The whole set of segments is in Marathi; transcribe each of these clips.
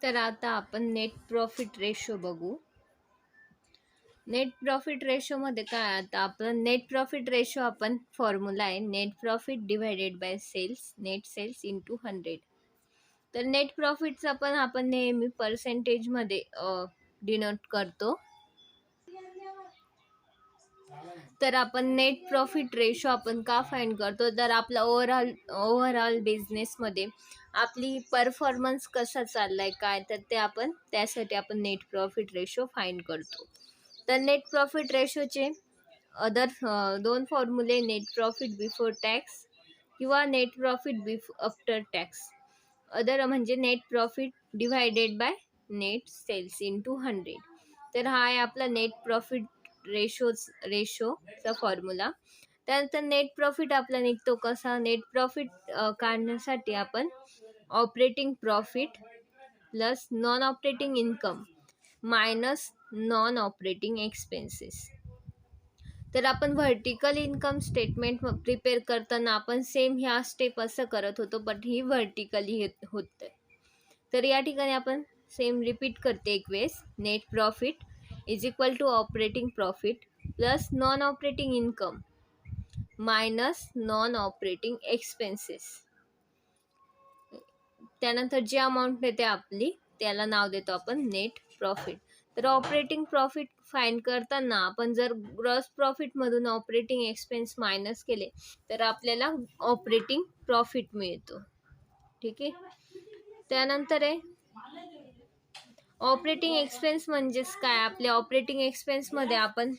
तर आता आपण नेट प्रॉफिट रेशो बघू. नेट प्रॉफिट रेशोमध्ये काय, आता आपण नेट प्रॉफिट रेशो आपण फॉर्म्युला आहे net profit divided by sales, net sales into 100. तर नेट प्रॉफिटचा पण आपण नेहमी पर्सेंटेजमध्ये डिनोट करतो. तर आपण नेट प्रॉफिट रेशो आपण का फाइंड करतो, तर आपला ओव्हरऑल बिझनेसमध्ये आपली परफॉर्मन्स कसा चाललाय काय, तर ते आपण त्यासाठी आपण नेट प्रॉफिट रेशो फाइंड करतो. तर नेट प्रॉफिट रेशोचे अदर दोन फॉर्म्युले, नेट प्रॉफिट बिफोर टॅक्स किंवा net profit after tax. Other म्हणजे net profit divided by net sales into 100. तर हा आहे आपला नेट प्रॉफिट रेशोचा फॉर्म्युला. त्यानंतर नेट प्रॉफिट आपला निघतो कसा, नेट प्रॉफिट काढण्यासाठी आपण operating profit plus non operating income minus non operating expenses. तर आपण व्हर्टिकल इन्कम स्टेटमेंट प्रिपेअर करताना आपण सेम ह्या स्टेप असं करत होतो, बट ही व्हर्टिकली होतं. तर या ठिकाणी आपण सेम रिपीट करते एक वेळेस. Net profit is equal to operating profit plus non operating income minus non operating expenses. त्यानंतर जे अमाऊंट येते आपली त्याला नाव देतो आपण नेट प्रॉफिट. तर ऑपरेटिंग प्रॉफिट फाइंड करताना आपण जर ग्रॉस प्रॉफिटमधून ऑपरेटिंग एक्सपेन्स मायनस केले तर आपल्याला ऑपरेटिंग प्रॉफिट मिळतो. ठीक आहे. त्यानंतर आहे ऑपरेटिंग एक्सपेन्स म्हणजेच काय, आपल्या ऑपरेटिंग एक्सपेन्समध्ये आपण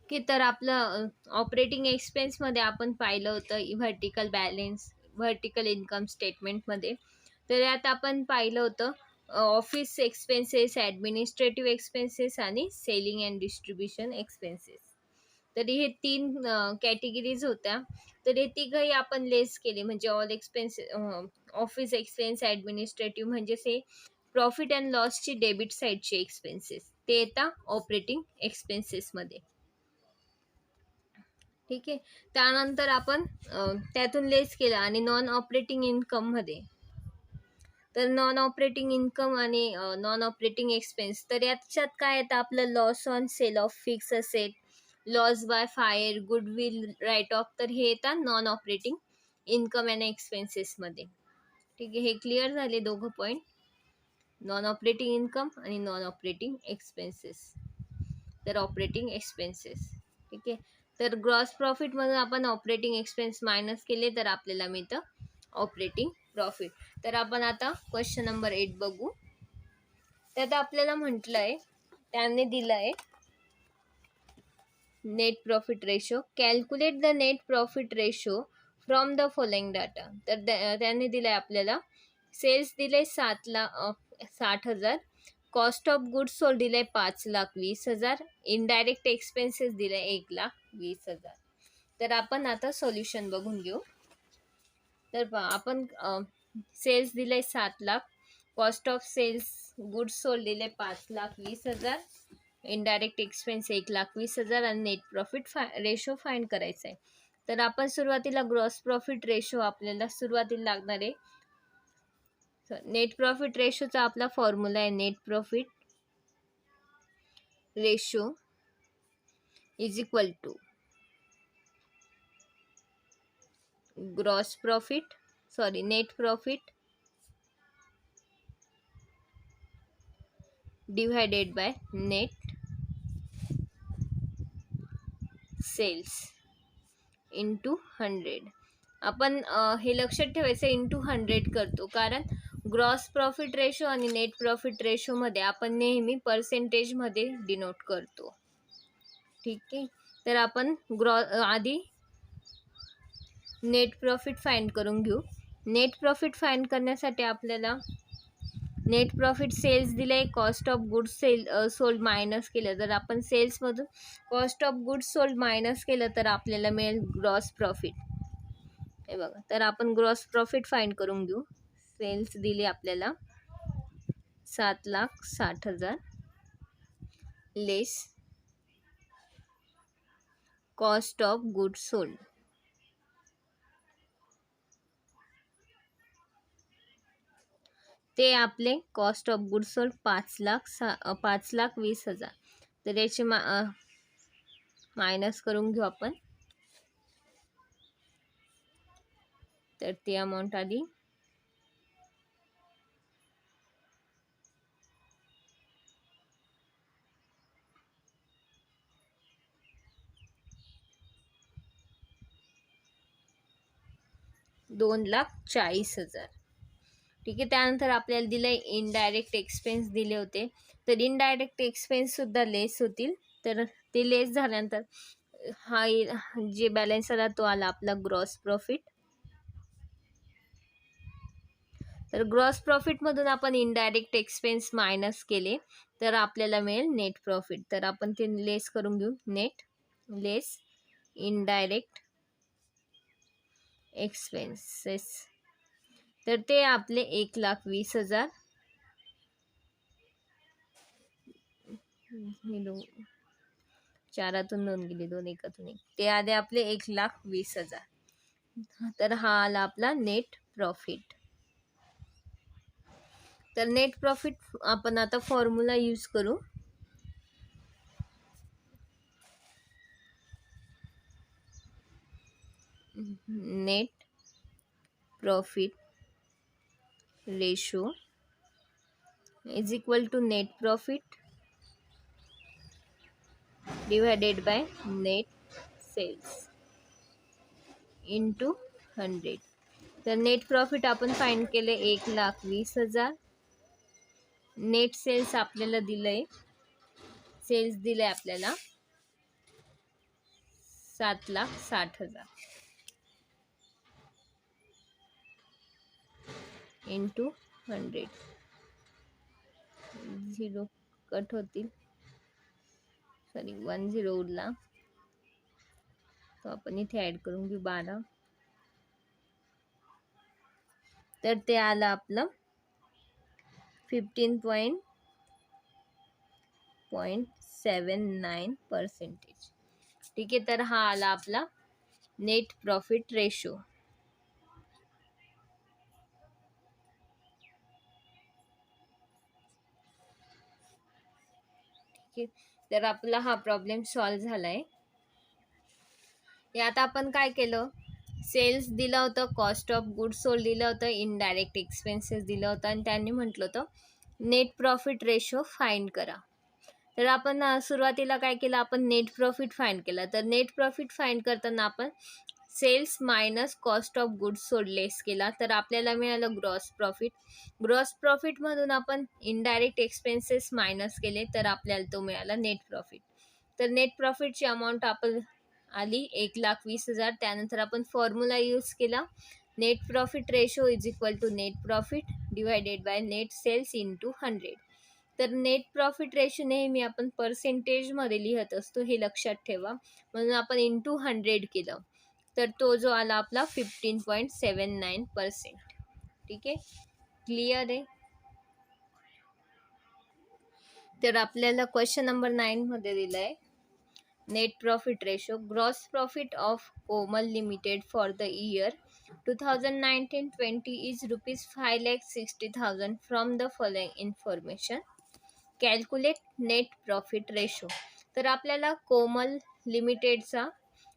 की तर आपलं ऑपरेटिंग एक्सपेन्समध्ये आपण पाहिलं होतं व्हर्टिकल बॅलेन्स, व्हर्टिकल इन्कम स्टेटमेंटमध्ये. तर यात आपण पाहिलं होतं ऑफिस एक्सपेन्सेस, ॲडमिनिस्ट्रेटिव्ह एक्सपेन्सेस आणि सेलिंग अँड डिस्ट्रीब्युशन एक्सपेन्सेस. तर हे 3 कॅटेगरीज होत्या. तर हे तिघही आपण लेस केले, म्हणजे all expenses, office expense, administrative म्हणजेच हे प्रॉफिट अँड लॉसची डेबिट साईडचे एक्सपेन्सेस ते येतात ऑपरेटिंग एक्सपेन्सेसमध्ये. ठीक आहे. त्यानंतर आपण त्यातून लेस केलं आणि नॉन ऑपरेटिंग इन्कममध्ये, तर नॉन ऑपरेटिंग इन्कम आणि नॉन ऑपरेटिंग एक्सपेन्स, तर याच्यात काय येतं आपलं loss on sale of fix asset, loss by fire, goodwill write off, तर हे येतात नॉन ऑपरेटिंग इन्कम अँड एक्सपेन्सेसमध्ये. ठीक आहे. हे क्लिअर झाले दोघं पॉईंट, नॉन ऑपरेटिंग इन्कम आणि नॉन ऑपरेटिंग एक्सपेन्सेस. तर ऑपरेटिंग एक्सपेन्सेस. ठीक आहे. तर ग्रॉस प्रॉफिटमधून आपण ऑपरेटिंग एक्सपेन्स मायनस केले तर आपल्याला मिळतं ऑपरेटिंग प्रॉफिट. तर आपण आता क्वेश्चन नंबर 8 बघू. त्यात आपल्याला म्हटलंय, त्याने दिलंय net profit ratio, calculate the net profit ratio from the following data. तर त्याने दिलंय आपल्याला सेल्स दिले 60,000, कॉस्ट ऑफ गुड्स सोल्ड दिले 5,20,000, इनडायरेक्ट एक्सपेन्सेस दिले 1,20,000. तर आपण आता सोल्युशन बघून घेऊ. तर आपण सेल्स दिले 7,00,000, cost of sales goods sold दिले 5,20,000, इनडायरेक्ट एक्सपेन्स 1,20,000 आणि नेट प्रॉफिट रेशो फाइंड करायचा आहे. तर आपण सुरुवातीला ग्रॉस प्रॉफिट रेशो आपल्याला सुरुवातीला लागणार आहे. नेट प्रॉफिट रेशोचा आपला फॉर्म्युला आहे net profit ratio is equal to net profit divided by net sales into 100. आपण हे लक्षात ठेवायचं इंटू 100 करतो, कारण ग्रॉस प्रॉफिट रेशो आणि नेट प्रॉफिट रेशोमध्ये आपण नेहमी पर्सेंटेजमध्ये डिनोट करतो. ठीक आहे. तर आपण आधी नेट प्रॉफिट फाइंड करून घेऊ. नेट प्रॉफिट फाइंड करण्यासाठी आपल्याला नेट प्रॉफिट सेल्स दिले, cost of goods sold minus केलं तर आपण सेल्समधून cost of goods sold minus केलं तर आपल्याला मिळेल ग्रॉस प्रॉफिट. हे बघा, तर आपण ग्रॉस प्रॉफिट फाइंड करून घेऊ. सेल्स दिली आपल्याला 7,60,000 लेस कॉस्ट ऑफ गुड्स सोल्ड. ते आपले कॉस्ट ऑफ गुड सोल्ड 5,20,000. तर याचे मायनस करून घेऊ आपण. तर ती अमाऊंट आली 2,40,000. ठीक आहे. त्यानंतर आपल्याला दिलंय इनडायरेक्ट एक्सपेन्स दिले होते, तर इनडायरेक्ट एक्सपेन्स सुद्धा लेस होतील. तर ते लेस झाल्यानंतर हा जे बॅलन्स आला तो आला आपला ग्रॉस प्रॉफिट. तर ग्रॉस प्रॉफिटमधून आपण इनडायरेक्ट एक्सपेन्स मायनस केले तर आपल्याला मिळेल नेट प्रॉफिट. तर आपण ते लेस करून घेऊ. नेट लेस इनडायरेक्ट एक्सपेन्सेस. तर ते आपले 1,20,000. चारातून 2 गेले, 2 एकातून 1, ते आले आपले 1,20,000. तर हा आला आपला नेट प्रॉफिट. तर नेट प्रॉफिट आपण आता फॉर्म्युला यूज करू. Net profit ratio is equal to net profit divided by net sales into 100. तर नेट प्रॉफिट आपण फाइंड केले 1,20,000. नेट सेल्स आपल्याला दिलंय, सेल्स दिले आपल्याला 7,60,000 इंटू 100. 0 कट होतील, सॉरी 10 उरला, तो आपण इथे ऍड करून घेऊ 12. तर ते आलं आपलं 15.79%. ठीक आहे. तर हा आला आपला नेट प्रॉफिट रेशो. ठीक आहे. तर आपला हा प्रॉब्लेम सॉल्व्ह झालाय. यात आपण काय केलं, सेल्स दिलं होतं, कॉस्ट ऑफ गुड सोल्ड दिलं होतं, इनडायरेक्ट एक्सपेन्सेस दिलं होतं आणि त्यांनी म्हटलं होतं नेट प्रॉफिट रेशो फाइंड करा. तर आपण सुरुवातीला काय केलं, आपण नेट प्रॉफिट फाइंड केला. तर नेट प्रॉफिट फाइंड करताना आपण sales minus cost of good sold less केला, तर आपल्याला मिळालं ग्रॉस प्रॉफिट. ग्रॉस प्रॉफिटमधून आपण इनडायरेक्ट एक्सपेन्सेस मायनस केले तर आपल्याला तो मिळाला नेट प्रॉफिट. तर नेट प्रॉफिटची अमाऊंट आपण आली 1,20,000. त्यानंतर आपण फॉर्म्युला यूज केला, net profit ratio is equal to net profit divided by net sales into 100. तर नेट प्रॉफिट रेशो नेहमी आपण पर्सेंटेजमध्ये लिहत असतो, हे लक्षात ठेवा, म्हणून आपण इंटू 100 केलं. तर तो जो आला आपला 15.79%. ठीक आहे, क्लिअर आहे. तर आपल्याला क्वेश्चन नंबर 9 मध्ये दिलंय net profit ratio. Gross profit of Komal limited for the year 2019-20 is ₹5,60,000 from the following information. Calculate net profit ratio. तर आपल्याला कोमल लिमिटेडचा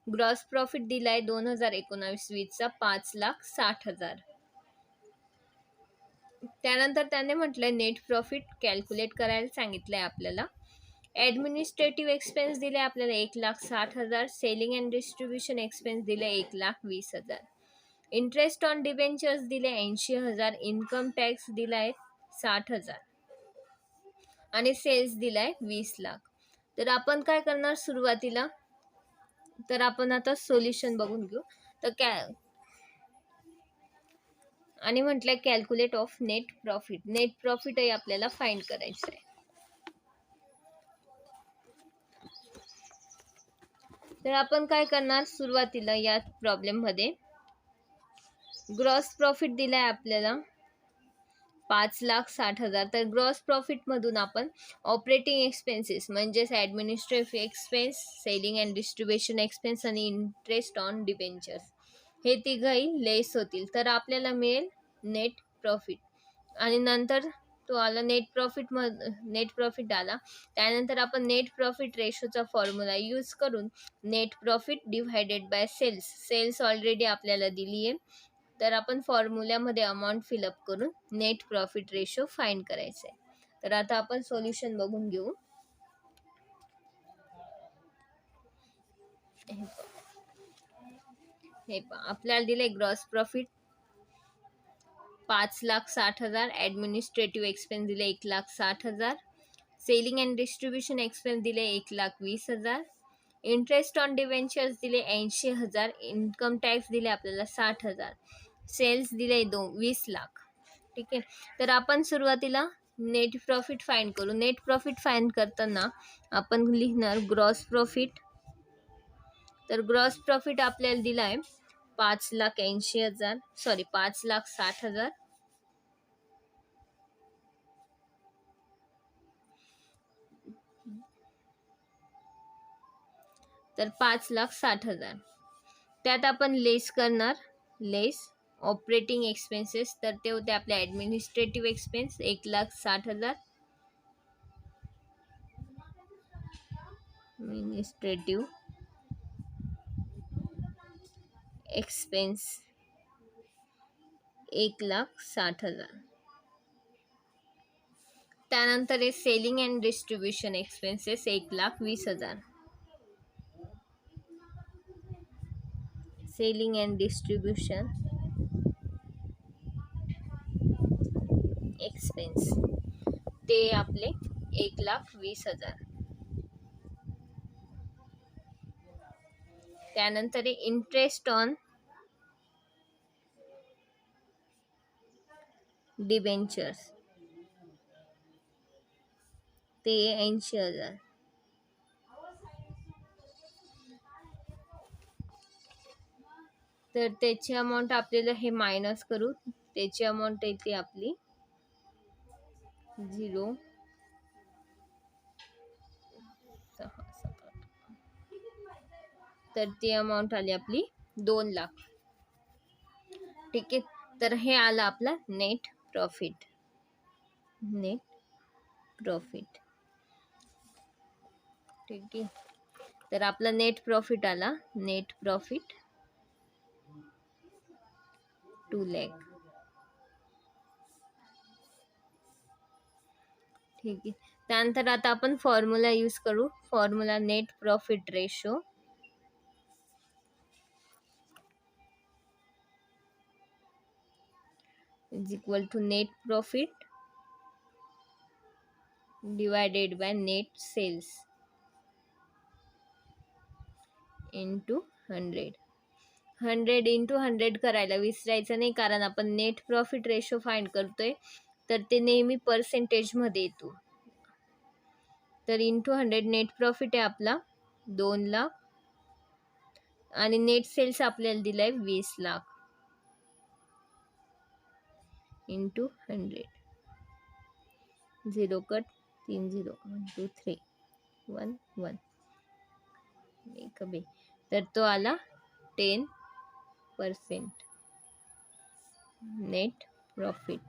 ग्रॉस प्रॉफिट दिलाय 2019-20चा 5,60,000. त्यानंतर त्याने म्हटलंय नेट प्रॉफिट कॅल्क्युलेट करायला सांगितलंय आपल्याला. ॲडमिनिस्ट्रेटिव्ह एक्सपेन्स दिले आपल्याला 1,60,000. सेलिंग अँड डिस्ट्रीब्युशन एक्सपेन्स दिले 1,20,000. इंटरेस्ट ऑन डिबेंचर्स दिले 80,000. इन्कम टॅक्स दिलाय 60,000 आणि सेल्स दिलाय 20 लाख. तर आपण काय करणार सुरुवातीला, तर आपण आता सोल्युशन बघून घेऊ. तर आणि म्हटलंय कॅल्क्युलेट ऑफ नेट प्रॉफिट. नेट प्रॉफिटही आपल्याला फाइंड करायचं आहे. तर आपण काय करणार सुरुवातीला या प्रॉब्लेम मध्ये, ग्रॉस प्रॉफिट दिलाय आपल्याला 5,60,000. तर ग्रॉस प्रॉफिट मधून आपण ऑपरेटिंग एक्सपेन्सेस म्हणजेच administrative expense, selling and distribution expense आणि इंटरेस्ट ऑन डिबेंचर्स हे तिघही लेस होतील. तर आपल्याला मिळेल नेट प्रॉफिट. आणि नंतर तो आला नेट प्रॉफिट आला. त्यानंतर आपण नेट प्रॉफिट रेशोचा फॉर्म्युला यूज करून net profit divided bye cells already आपल्याला दिली आहे, तर आपण फॉर्म्युल्यामध्ये अमाऊंट फिलअप करून नेट प्रॉफिट रेशो फाइंड करायचा आहे. तर आता आपण सोल्युशन बघून घेऊ. हे आपल्याला दिले ग्रॉस प्रॉफिट 5,60,000, ॲडमिनिस्ट्रेटिव्ह एक्सपेन्स दिले 1,60,000, सेलिंग अँड डिस्ट्रीब्युशन एक्सपेन्स दिले 1,20,000, इंटरेस्ट ऑन डिव्हेंचर्स दिले 80,000, इन्कम टॅक्स दिले आपल्याला 60,000, सेल्स दिले 20 लाख. ठीक आहे. तर आपण सुरुवातीला नेट प्रॉफिट फाइंड करू. नेट प्रॉफिट फाइंड करताना आपण लिहिणार ग्रॉस प्रॉफिट. तर ग्रॉस प्रॉफिट आपल्याला दिला आहे 5,80,000, 5,60,000. तर 5,60,000 त्यात आपण लेस करणार, लेस ऑपरेटिंग एक्सपेन्सेस. तर ते होते आपले ॲडमिनिस्ट्रेटिव्ह एक्सपेन्स 1,60,000, ॲडमिनिस्ट्रेटिव्ह एक्सपेन्स 1,60,000. त्यानंतर आहे selling and distribution expenses 1,20,000. Selling and distribution expense ते आपले 1,20,000. त्यानंतर आहे इंटरेस्ट ऑन डिबेंचर्स ते 80,000. तर त्याची अमाऊंट आपल्याला हे मायनस करू. त्याची अमाऊंट येते आपली 0.678. तर ती अमाऊंट आली आपली 2 लाख. ठीक आहे. तर हे आलं आपला नेट प्रॉफिट. ठीक आहे. तर आपला नेट प्रॉफिट आला, नेट प्रॉफिट 2 लाख. ठीक आहे. त्यानंतर आता आपण फॉर्म्युला यूज करू. Formula net profit ratio is equal to net profit divided by net sales into 100. 100 into 100 करायला विसरायचं नाही, कारण आपण नेट प्रॉफिट रेशो फाइंड करतोय तर ते नेहमी पर्सेंटेजमध्ये येतो. तर इंटू 100 नेट प्रॉफिट आहे आपला 2 लाख आणि नेट सेल्स आपल्याला दिलाय 20 लाख. इंटू 100. 0 कट 3 0 1 2 3 1 1 एक बे. तर तो आला 10% नेट प्रॉफिट.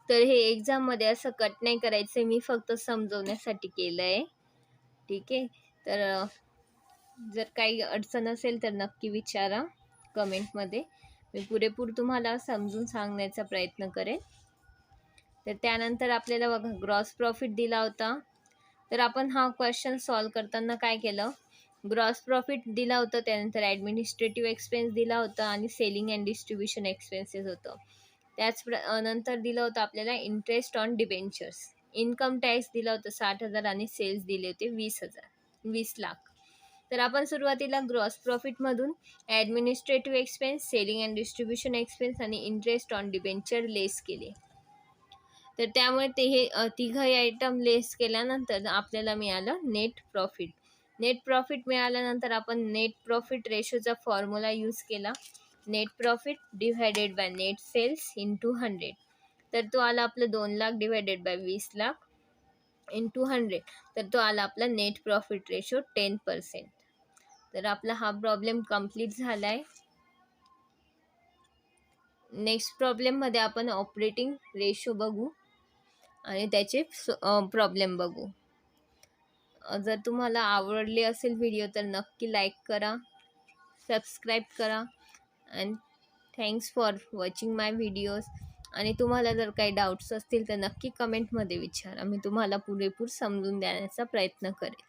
तर हे एक्झाममध्ये असं कट नाही करायचं, मी फक्त समजवण्यासाठी केलं आहे. ठीक आहे. तर जर काही अडचण असेल तर नक्की विचारा कमेंटमध्ये, मी पुरेपूर तुम्हाला समजून सांगण्याचा प्रयत्न करेन. तर त्यानंतर आपल्याला बघा ग्रॉस प्रॉफिट दिला होता. तर आपण हा क्वेश्चन सॉल्व करताना काय केलं, ग्रॉस प्रॉफिट दिला होता, त्यानंतर ॲडमिनिस्ट्रेटिव्ह एक्सपेन्स दिला होता आणि सेलिंग अँड डिस्ट्रीब्युशन एक्सपेन्सेस होतं. त्याच नंतर दिलं होतं आपल्याला interest on debentures, income tax दिला होता 60,000 आणि सेल्स दिले होते 20 लाख. तर आपण सुरुवातीला ग्रॉस प्रॉफिटमधून administrative expense, selling and distribution expense आणि इंटरेस्ट ऑन डिबेंचर लेस केले. तर त्यामुळे ते हे तिघही आयटम लेस केल्यानंतर आपल्याला मिळालं नेट प्रॉफिट. नेट प्रॉफिट मिळाल्यानंतर आपण नेट प्रॉफिट रेशोचा फॉर्म्युला यूज केला, net profit divided by net sales into 100. तर तो आला आपलं 2 lakh divided by 20 lakh into 100. तर तो आला आपला नेट प्रॉफिट रेशो 10%. तर आपला हा प्रॉब्लेम कंप्लीट झाला आहे. नेक्स्ट प्रॉब्लेममध्ये आपण ऑपरेटिंग रेशो बघू आणि त्याचे प्रॉब्लेम बघू. जर तुम्हाला आवडली असेल व्हिडिओ तर नक्की लाईक करा, सबस्क्राईब करा and thanks for watching my videos. आणि तुम्हाला जर काही डाऊट्स असतील तर नक्की कमेंटमध्ये विचारा, मी तुम्हाला पुरेपूर समजून देण्याचा प्रयत्न करेन.